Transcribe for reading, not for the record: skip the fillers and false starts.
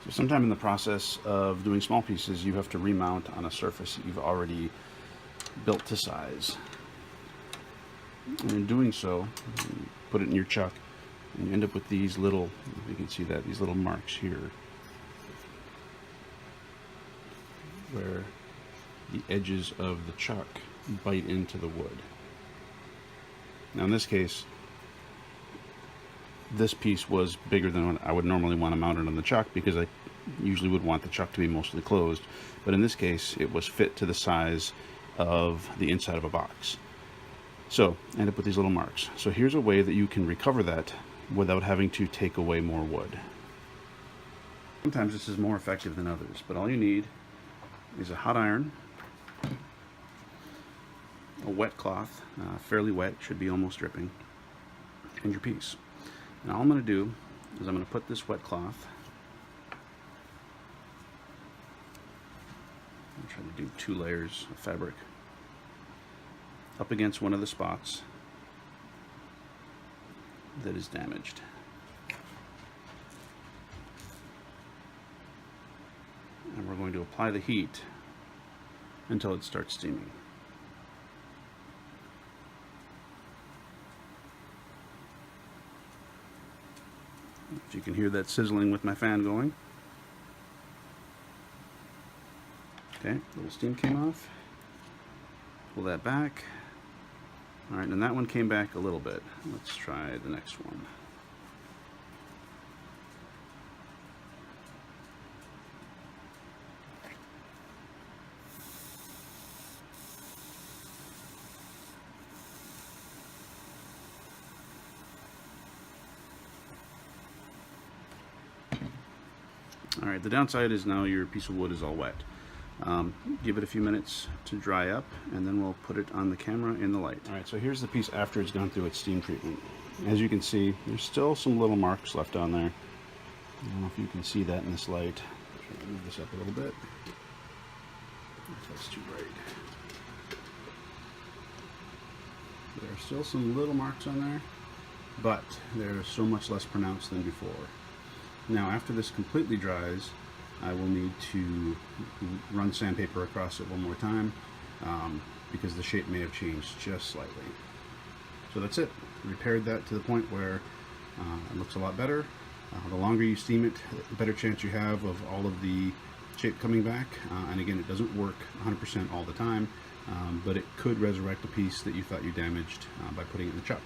So sometime in the process of doing small pieces, you have to remount on a surface that you've already built to size. And in doing so, you put it in your chuck, and you end up with these little, you can see that, these little marks here, where the edges of the chuck bite into the wood. Now in this case, this piece was bigger than what I would normally want to mount it on the chuck, because I usually would want the chuck to be mostly closed, but in this case it was fit to the size of the inside of a box. So I end up with these little marks. So here's a way that you can recover that without having to take away more wood. Sometimes this is more effective than others, but all you need is a hot iron, a wet cloth, fairly wet, should be almost dripping, and your piece. Now all I'm going to do is I'm going to put this wet cloth, I'm trying to do 2 layers of fabric, up against one of the spots that is damaged. And we're going to apply the heat until it starts steaming. If you can hear that sizzling with my fan going. Okay, a little steam came off. Pull that back. Alright, and that one came back a little bit. Let's try the next one. Alright, the downside is now your piece of wood is all wet. Give it a few minutes to dry up, and then we'll put it on the camera in the light. Alright, so here's the piece after it's gone through its steam treatment. As you can see, there's still some little marks left on there. I don't know if you can see that in this light. Try to move this up a little bit. If that's too bright. There are still some little marks on there, but they're so much less pronounced than before. Now after this completely dries, I will need to run sandpaper across it one more time, because the shape may have changed just slightly. So that's it. Repaired that to the point where it looks a lot better. The longer you steam it, the better chance you have of all of the shape coming back. And again, it doesn't work 100% all the time, but it could resurrect a piece that you thought you damaged by putting it in the chuck.